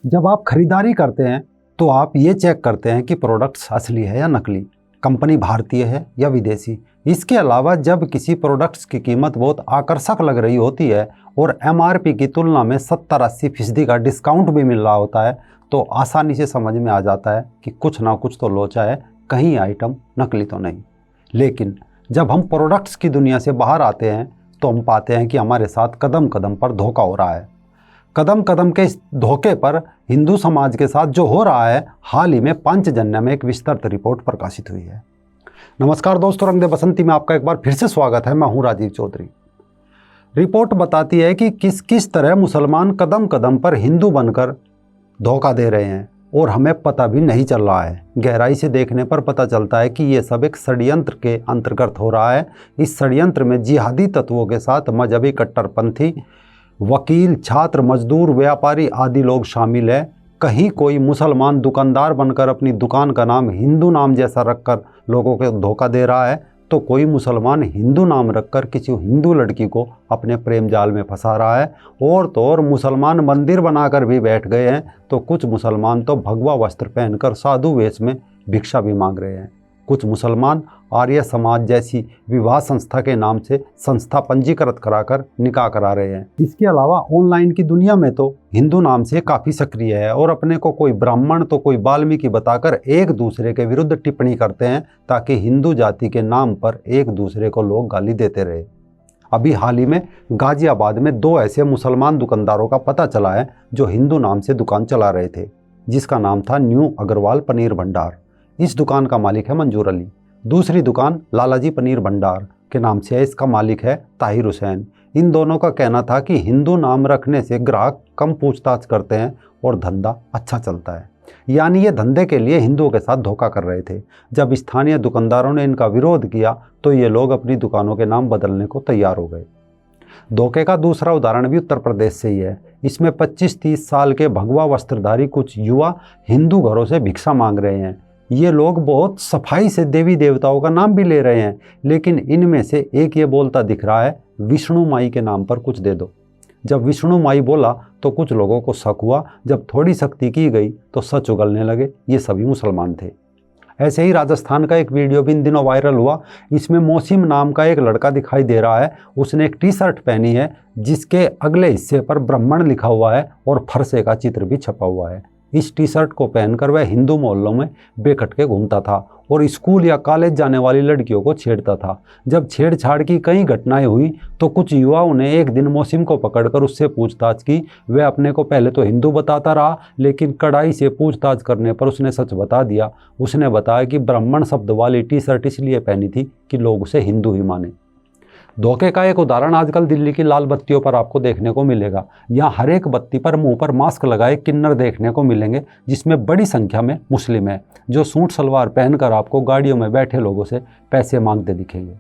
जब आप खरीदारी करते हैं तो आप ये चेक करते हैं कि प्रोडक्ट्स असली है या नकली, कंपनी भारतीय है या विदेशी। इसके अलावा जब किसी प्रोडक्ट्स की कीमत बहुत आकर्षक लग रही होती है और एमआरपी की तुलना में 70-80% का डिस्काउंट भी मिल रहा होता है तो आसानी से समझ में आ जाता है कि कुछ ना कुछ तो लोचा है, कहीं आइटम नकली तो नहीं। लेकिन जब हम प्रोडक्ट्स की दुनिया से बाहर आते हैं तो हम पाते हैं कि हमारे साथ कदम कदम पर धोखा हो रहा है। कदम कदम के इस धोखे पर हिंदू समाज के साथ जो हो रहा है, हाल ही में पंचजन्य में एक विस्तृत रिपोर्ट प्रकाशित हुई है। नमस्कार दोस्तों, रंग दे बसंती में आपका एक बार फिर से स्वागत है। मैं हूं राजीव चौधरी। रिपोर्ट बताती है कि किस किस तरह मुसलमान कदम कदम पर हिंदू बनकर धोखा दे रहे हैं और हमें पता भी नहीं चल रहा है। गहराई से देखने पर पता चलता है कि ये सब एक षड्यंत्र के अंतर्गत हो रहा है। इस षड्यंत्र में जिहादी तत्वों के साथ मजहबी कट्टरपंथी, वकील, छात्र, मजदूर, व्यापारी आदि लोग शामिल हैं। कहीं कोई मुसलमान दुकानदार बनकर अपनी दुकान का नाम हिंदू नाम जैसा रखकर लोगों को धोखा दे रहा है, तो कोई मुसलमान हिंदू नाम रखकर किसी हिंदू लड़की को अपने प्रेम जाल में फंसा रहा है। और तो और मुसलमान मंदिर बनाकर भी बैठ गए हैं, तो कुछ मुसलमान तो भगवा वस्त्र पहनकर साधु वेश में भिक्षा भी मांग रहे हैं। कुछ मुसलमान आर्य समाज जैसी विवाह संस्था के नाम से संस्था पंजीकृत कराकर निकाह करा रहे हैं। इसके अलावा ऑनलाइन की दुनिया में तो हिंदू नाम से काफ़ी सक्रिय है और अपने को कोई ब्राह्मण तो कोई वाल्मीकि बताकर एक दूसरे के विरुद्ध टिप्पणी करते हैं ताकि हिंदू जाति के नाम पर एक दूसरे को लोग गाली देते रहे। अभी हाल ही में गाजियाबाद में 2 ऐसे मुसलमान दुकानदारों का पता चला है जो हिंदू नाम से दुकान चला रहे थे, जिसका नाम था न्यू अग्रवाल पनीर भंडार। इस दुकान का मालिक है मंजूर अली। दूसरी दुकान लालाजी पनीर भंडार के नाम से है, इसका मालिक है ताहिर हुसैन। इन दोनों का कहना था कि हिंदू नाम रखने से ग्राहक कम पूछताछ करते हैं और धंधा अच्छा चलता है। यानी ये धंधे के लिए हिंदुओं के साथ धोखा कर रहे थे। जब स्थानीय दुकानदारों ने इनका विरोध किया तो ये लोग अपनी दुकानों के नाम बदलने को तैयार हो गए। धोखे का दूसरा उदाहरण भी उत्तर प्रदेश से ही है। इसमें 25-30 साल के भगवा वस्त्रधारी कुछ युवा हिंदू घरों से भिक्षा मांग रहे हैं। ये लोग बहुत सफाई से देवी देवताओं का नाम भी ले रहे हैं, लेकिन इनमें से एक ये बोलता दिख रहा है, विष्णु माई के नाम पर कुछ दे दो। जब विष्णु माई बोला तो कुछ लोगों को शक हुआ। जब थोड़ी सख्ती की गई तो सच उगलने लगे। ये सभी मुसलमान थे। ऐसे ही राजस्थान का एक वीडियो भी इन दिनों वायरल हुआ। इसमें मोसिम नाम का एक लड़का दिखाई दे रहा है। उसने एक टी शर्ट पहनी है जिसके अगले हिस्से पर ब्राह्मण लिखा हुआ है और फरसे का चित्र भी छपा हुआ है। इस टी शर्ट को पहनकर वह हिंदू मोहल्लों में बेखटके घूमता था और स्कूल या कॉलेज जाने वाली लड़कियों को छेड़ता था। जब छेड़छाड़ की कई घटनाएं हुई तो कुछ युवाओं ने एक दिन मोसिम को पकड़कर उससे पूछताछ की। वह अपने को पहले तो हिंदू बताता रहा, लेकिन कड़ाई से पूछताछ करने पर उसने सच बता दिया। उसने बताया कि ब्राह्मण शब्द वाली टी शर्ट इसलिए पहनी थी कि लोग उसे हिंदू ही माने। धोखे का एक उदाहरण आजकल दिल्ली की लाल बत्तियों पर आपको देखने को मिलेगा। यहाँ हर एक बत्ती पर मुंह पर मास्क लगाए किन्नर देखने को मिलेंगे, जिसमें बड़ी संख्या में मुस्लिम है, जो सूट सलवार पहनकर आपको गाड़ियों में बैठे लोगों से पैसे मांगते दिखेंगे।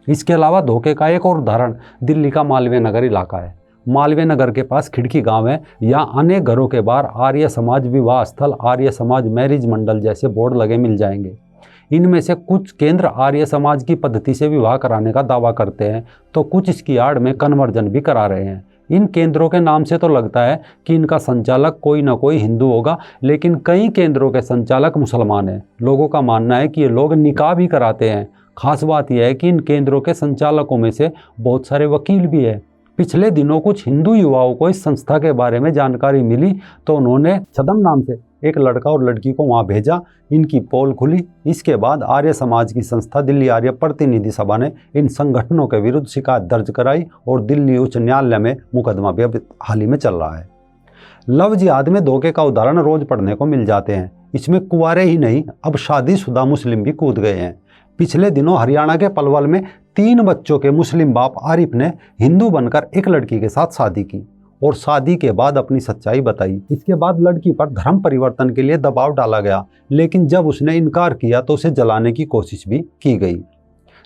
इसके अलावा धोखे का एक और उदाहरण दिल्ली का मालवीय नगर इलाका है। मालवीय नगर के पास खिड़की गांव है। यहाँ अनेक घरों के बाहर आर्य समाज विवाह स्थल, आर्य समाज मैरिज मंडल जैसे बोर्ड लगे मिल जाएंगे। इनमें से कुछ केंद्र आर्य समाज की पद्धति से विवाह कराने का दावा करते हैं, तो कुछ इसकी आड़ में कन्वर्जन भी करा रहे हैं। इन केंद्रों के नाम से तो लगता है कि इनका संचालक कोई ना कोई हिंदू होगा, लेकिन कई केंद्रों के संचालक मुसलमान हैं। लोगों का मानना है कि ये लोग निकाह भी कराते हैं। खास बात यह है कि इन केंद्रों के संचालकों में से बहुत सारे वकील भी हैं। पिछले दिनों कुछ हिंदू युवाओं को इस संस्था के बारे में जानकारी मिली तो उन्होंने छदम नाम से एक लड़का और लड़की को वहां भेजा। इनकी पोल खुली। इसके बाद आर्य समाज की संस्था दिल्ली आर्य प्रतिनिधि सभा ने इन संगठनों के विरुद्ध शिकायत दर्ज कराई और दिल्ली उच्च न्यायालय में मुकदमा भी अब हाल ही में चल रहा है। लव जिहाद में धोखे का उदाहरण रोज पढ़ने को मिल जाते हैं। इसमें कुंवारे ही नहीं, अब शादीशुदा मुस्लिम भी कूद गए हैं। पिछले दिनों हरियाणा के पलवल में 3 बच्चों के मुस्लिम बाप आरिफ ने हिंदू बनकर एक लड़की के साथ शादी की और शादी के बाद अपनी सच्चाई बताई। इसके बाद लड़की पर धर्म परिवर्तन के लिए दबाव डाला गया, लेकिन जब उसने इनकार किया तो उसे जलाने की कोशिश भी की गई।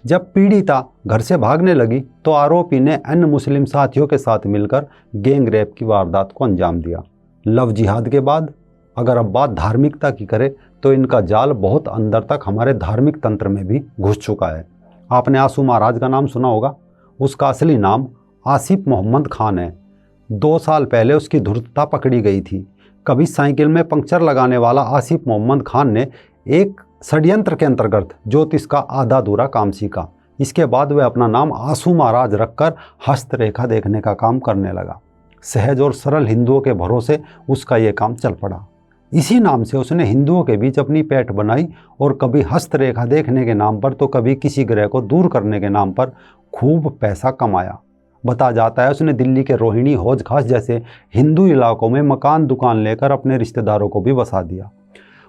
जब पीड़िता घर से भागने लगी तो आरोपी ने अन्य मुस्लिम साथियों के साथ मिलकर गैंग रेप की वारदात को अंजाम दिया। लव जिहाद के बाद अगर अब बात धार्मिकता की करें तो इनका जाल बहुत अंदर तक हमारे धार्मिक तंत्र में भी घुस चुका है। आपने आंसू महाराज का नाम सुना होगा। उसका असली नाम आसिफ मोहम्मद खान है। 2 साल पहले उसकी धूर्तता पकड़ी गई थी। कभी साइकिल में पंक्चर लगाने वाला आसिफ मोहम्मद खान ने एक षड्यंत्र के अंतर्गत ज्योतिष का आधा अधूरा काम सीखा। इसके बाद वह अपना नाम आंसू महाराज रखकर हस्तरेखा देखने का काम करने लगा। सहज और सरल हिंदुओं के भरोसे उसका ये काम चल पड़ा। इसी नाम से उसने हिंदुओं के बीच अपनी पैठ बनाई और कभी हस्तरेखा देखने के नाम पर तो कभी किसी ग्रह को दूर करने के नाम पर खूब पैसा कमाया। बताया जाता है उसने दिल्ली के रोहिणी, हौज खास जैसे हिंदू इलाकों में मकान दुकान लेकर अपने रिश्तेदारों को भी बसा दिया।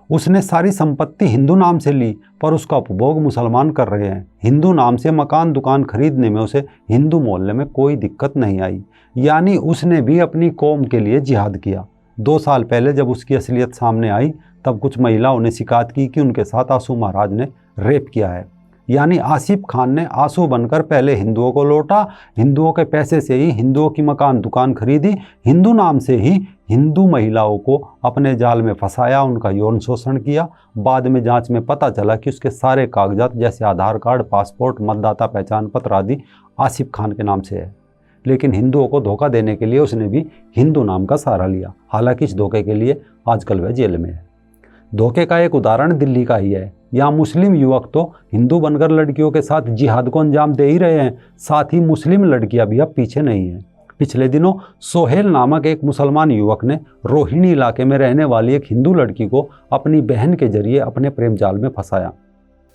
उसने सारी संपत्ति हिंदू नाम से ली पर उसका उपभोग मुसलमान कर रहे हैं। हिंदू नाम से मकान दुकान खरीदने में उसे हिंदू मोहल्ले में कोई दिक्कत नहीं आई, यानी उसने भी अपनी कौम के लिए जिहाद किया। 2 साल पहले जब उसकी असलियत सामने आई तब कुछ महिलाओं ने शिकायत की कि उनके साथ आंसू महाराज ने रेप किया है। यानी आसिफ खान ने आंसू बनकर पहले हिंदुओं को लौटा, हिंदुओं के पैसे से ही हिंदुओं की मकान दुकान खरीदी, हिंदू नाम से ही हिंदू महिलाओं को अपने जाल में फंसाया, उनका यौन शोषण किया। बाद में जांच में पता चला कि उसके सारे कागजात जैसे आधार कार्ड, पासपोर्ट, मतदाता पहचान पत्र आदि आसिफ खान के नाम से है। लेकिन हिंदुओं को धोखा देने के लिए उसने भी हिंदू नाम का सहारा लिया। हालांकि इस धोखे के लिए आजकल वह जेल में है। धोखे का एक उदाहरण दिल्ली का ही है। यहाँ मुस्लिम युवक तो हिंदू बनकर लड़कियों के साथ जिहाद को अंजाम दे ही रहे हैं, साथ ही मुस्लिम लड़कियां भी अब पीछे नहीं हैं। पिछले दिनों सोहेल नामक एक मुसलमान युवक ने रोहिणी इलाके में रहने वाली एक हिंदू लड़की को अपनी बहन के जरिए अपने प्रेम जाल में फंसाया।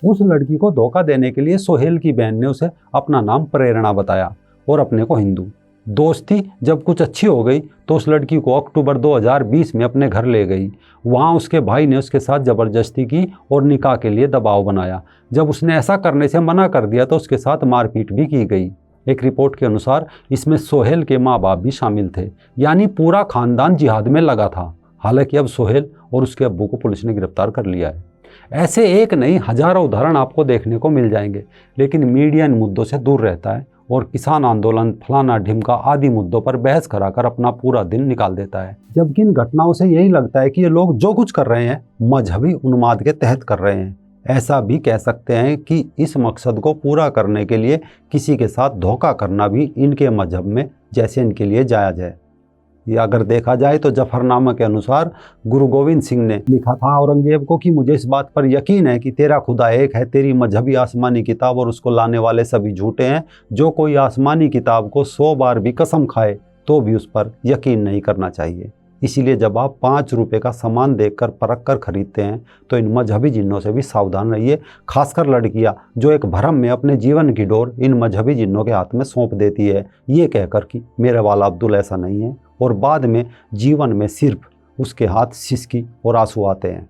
उस लड़की को धोखा देने के लिए सोहेल की बहन ने उसे अपना नाम प्रेरणा बताया और अपने को हिंदू। दोस्ती जब कुछ अच्छी हो गई तो उस लड़की को अक्टूबर 2020 में अपने घर ले गई। वहाँ उसके भाई ने उसके साथ ज़बरदस्ती की और निकाह के लिए दबाव बनाया। जब उसने ऐसा करने से मना कर दिया तो उसके साथ मारपीट भी की गई। एक रिपोर्ट के अनुसार इसमें सोहेल के माँ बाप भी शामिल थे, यानी पूरा खानदान जिहाद में लगा था। हालांकि अब सोहेल और उसके अब्बू को पुलिस ने गिरफ्तार कर लिया है। ऐसे एक नहीं हजारों उदाहरण आपको देखने को मिल जाएंगे। लेकिन मीडिया इन मुद्दों से दूर रहता है और किसान आंदोलन, फलाना ढिमका आदि मुद्दों पर बहस कराकर अपना पूरा दिन निकाल देता है। जबकि इन घटनाओं से यही लगता है कि ये लोग जो कुछ कर रहे हैं मजहबी उन्माद के तहत कर रहे हैं। ऐसा भी कह सकते हैं कि इस मकसद को पूरा करने के लिए किसी के साथ धोखा करना भी इनके मजहब में जैसे इनके लिए जायज़ है। या अगर देखा जाए तो जफरनामा के अनुसार गुरु गोविंद सिंह ने लिखा था औरंगजेब को कि मुझे इस बात पर यकीन है कि तेरा खुदा एक है, तेरी मजहबी आसमानी किताब और उसको लाने वाले सभी झूठे हैं। जो कोई आसमानी किताब को 100 बार भी कसम खाए तो भी उस पर यकीन नहीं करना चाहिए। इसीलिए जब आप 5 रुपये का सामान देखकर परख कर खरीदते हैं तो इन मजहबी जिन्नों से भी सावधान रहिए। खासकर लड़कियां जो एक भरम में अपने जीवन की डोर इन मजहबी जिन्नों के हाथ में सौंप देती है, ये कहकर कि मेरे वाला अब्दुल ऐसा नहीं है, और बाद में जीवन में सिर्फ उसके हाथ सिसकी और आंसू आते हैं।